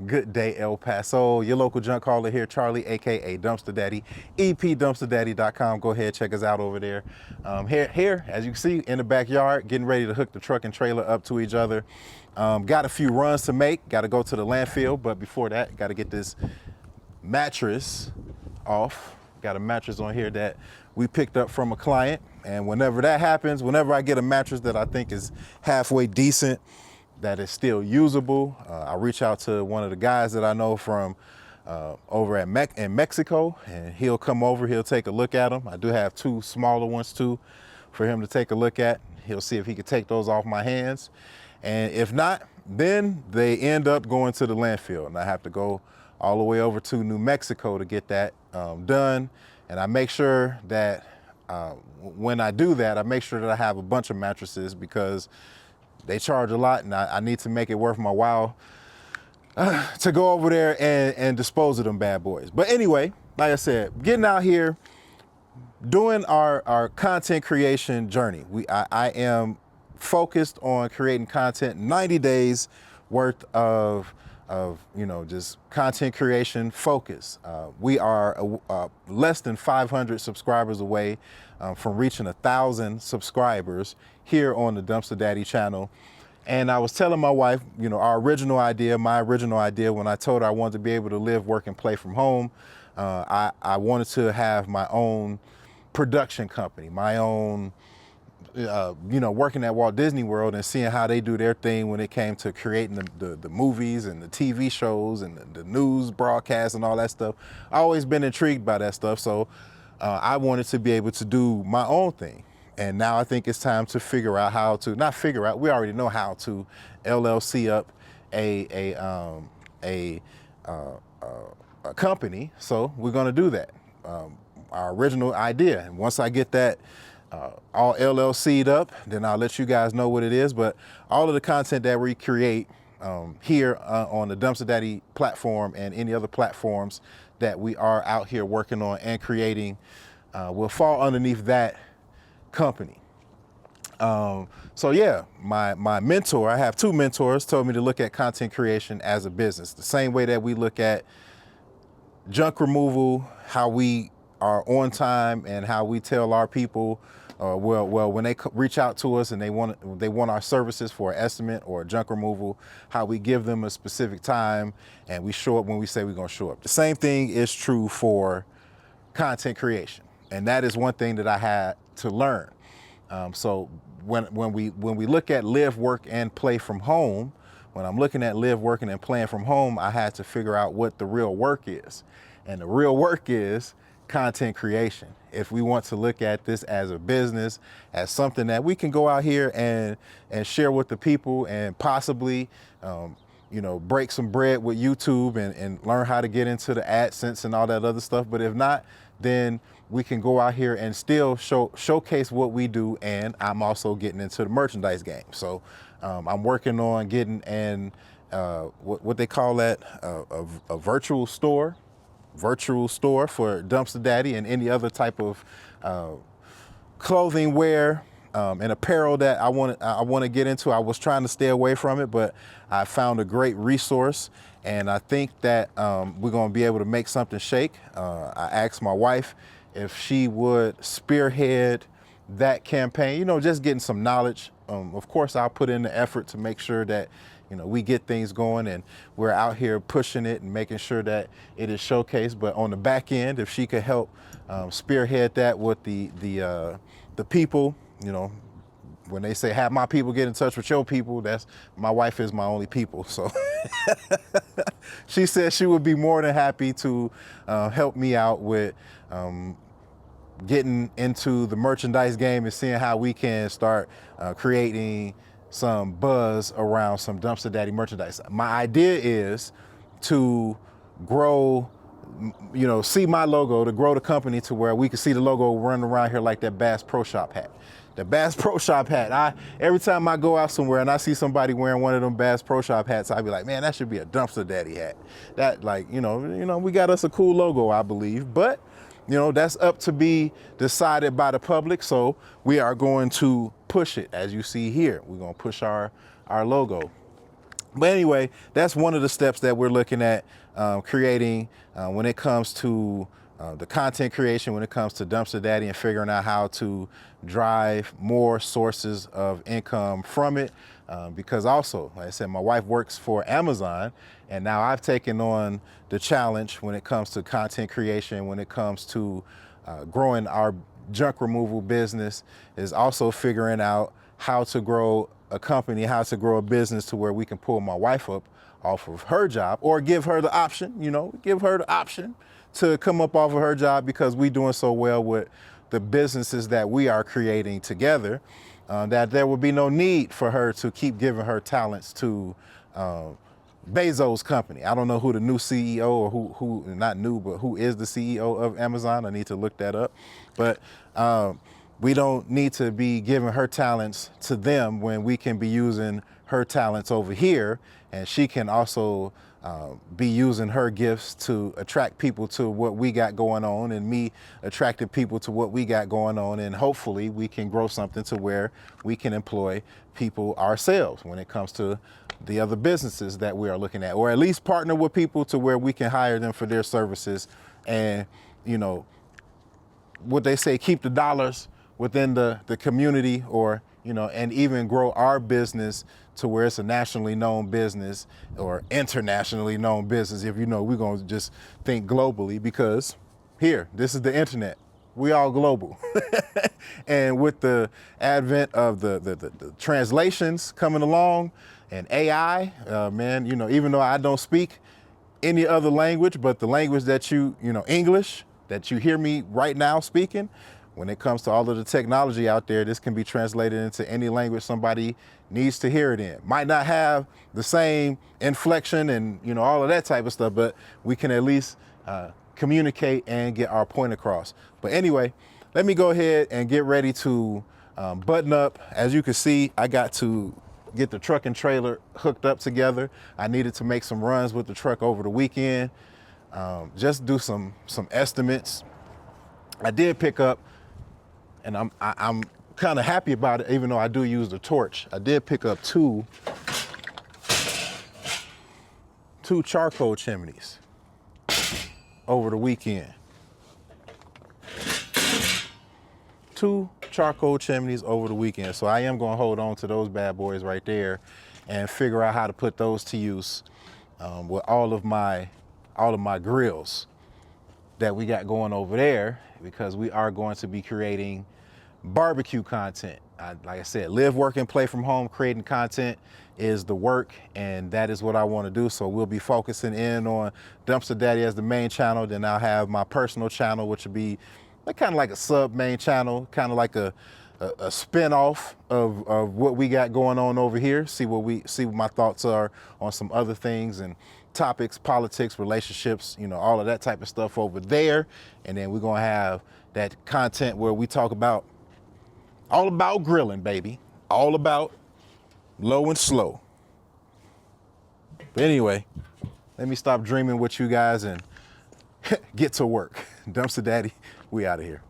Good day, El Paso. Your local junk hauler here, Charlie, aka Dumpster Daddy, epdumpsterdaddy.com. Go ahead, check us out over there. Here, as you can see, in the backyard, getting ready to hook the truck and trailer up to each other. Got a few runs to make. Got to go to the landfill, but before that, got to get this mattress off. Got a mattress on here that we picked up from a client, and whenever that happens, whenever I get a mattress that I think is halfway decent, that is still usable, I reach out to one of the guys that I know from over at in Mexico, and he'll come over, he'll take a look at them. I do have two smaller ones too for him to take a look at. He'll see if he could take those off my hands. And if not, then they end up going to the landfill, and I have to go all the way over to New Mexico to get that done. And I make sure that when I do that, I make sure that I have a bunch of mattresses because they charge a lot, and I need to make it worth my while to go over there and dispose of them bad boys. But anyway, like I said, getting out here, doing our content creation journey. I am focused on creating content, 90 days worth of just content creation focus. We are less than 500 subscribers away from reaching 1,000 subscribers here on the Dumpster Daddy channel. And I was telling my wife, my original idea when I told her I wanted to be able to live, work, and play from home. I wanted to have my own production company, my own, working at Walt Disney World and seeing how they do their thing when it came to creating the movies and the TV shows and the news broadcasts and all that stuff. I always been intrigued by that stuff. So I wanted to be able to do my own thing. And now I think it's time to figure out how to, not figure out, we already know how to LLC up a company. So we're gonna do that. Our original idea. And once I get that all LLC'd up, then I'll let you guys know what it is. But all of the content that we create here on the Dumpster Daddy platform and any other platforms that we are out here working on and creating will fall underneath that company. So yeah, my mentor, I have two mentors, told me to look at content creation as a business, the same way that we look at junk removal, how we are on time and how we tell our people, when they reach out to us and they want our services for an estimate or junk removal, how we give them a specific time and we show up when we say we're going to show up. The same thing is true for content creation, and that is one thing that I had to learn. So when we look at live, work, and play from home, when I'm looking at live, working, and playing from home, I had to figure out what the real work is, and the real work is content creation. If we want to look at this as a business, as something that we can go out here and share with the people and possibly, break some bread with YouTube and learn how to get into the AdSense and all that other stuff. But if not, then we can go out here and still showcase what we do. And I'm also getting into the merchandise game. So I'm working on getting what they call that, a virtual store for Dumpster Daddy and any other type of clothing wear and apparel that I want to get into. I was trying to stay away from it, but I found a great resource, and I think that we're going to be able to make something shake. I asked my wife if she would spearhead that campaign, just getting some knowledge. Of course, I'll put in the effort to make sure that we get things going and we're out here pushing it and making sure that it is showcased. But on the back end, if she could help spearhead that with the people, when they say have my people get in touch with your people, that's my wife is my only people. So she said she would be more than happy to help me out with getting into the merchandise game and seeing how we can start creating some buzz around some Dumpster Daddy merchandise. My idea is to grow, see my logo, to grow the company to where we can see the logo running around here like that Bass Pro Shop hat. The Bass Pro Shop hat. Every time I go out somewhere and I see somebody wearing one of them Bass Pro Shop hats, I'd be like, man, that should be a Dumpster Daddy hat. That, we got us a cool logo, I believe. But that's up to be decided by the public. So we are going to push it, as you see here. We're going to push our logo. But anyway, that's one of the steps that we're looking at creating when it comes to the content creation, when it comes to Dumpster Daddy, and figuring out how to drive more sources of income from it. Because also, like I said, my wife works for Amazon, and now I've taken on the challenge when it comes to content creation, when it comes to growing our junk removal business, is also figuring out how to grow a company, how to grow a business to where we can pull my wife up off of her job, or give her the option, give her the option to come up off of her job, because we're doing so well with the businesses that we are creating together, that there will be no need for her to keep giving her talents to Bezos' company. I don't know who the new CEO, or who not new, but who is the CEO of Amazon. I need to look that up. But we don't need to be giving her talents to them when we can be using her talents over here, and she can also be using her gifts to attract people to what we got going on, and me attracting people to what we got going on, and hopefully we can grow something to where we can employ people ourselves when it comes to the other businesses that we are looking at, or at least partner with people to where we can hire them for their services, and what they say, keep the dollars within the community, or and even grow our business to where it's a nationally known business or internationally known business, if we're going to just think globally, because here, this is the internet. We all global. And with the advent of the translations coming along, and AI, man, even though I don't speak any other language but the language that English, that you hear me right now speaking, when it comes to all of the technology out there, this can be translated into any language somebody needs to hear it in. Might not have the same inflection and all of that type of stuff, but we can at least communicate and get our point across. But anyway, let me go ahead and get ready to button up. As you can see, I got to get the truck and trailer hooked up together. I needed to make some runs with the truck over the weekend, just do some estimates. I did pick up, and I'm kind of happy about it, even though I do use the torch. I did pick up two charcoal chimneys over the weekend. 2 charcoal chimneys over the weekend. So I am gonna hold on to those bad boys right there and figure out how to put those to use with all of my grills that we got going over there, because we are going to be creating barbecue content. Like I said, live, work, and play from home. Creating content is the work, and that is what I want to do. So we'll be focusing in on Dumpster Daddy as the main channel. Then I'll have my personal channel, which will be kind of like a sub main channel, kind of like a spin-off of what we got going on over here. See what my thoughts are on some other things and topics, politics, relationships, all of that type of stuff over there. And then we're gonna have that content where we talk about all about grilling, baby. All about low and slow. But anyway, let me stop dreaming with you guys and get to work. Dumpster Daddy, we out of here.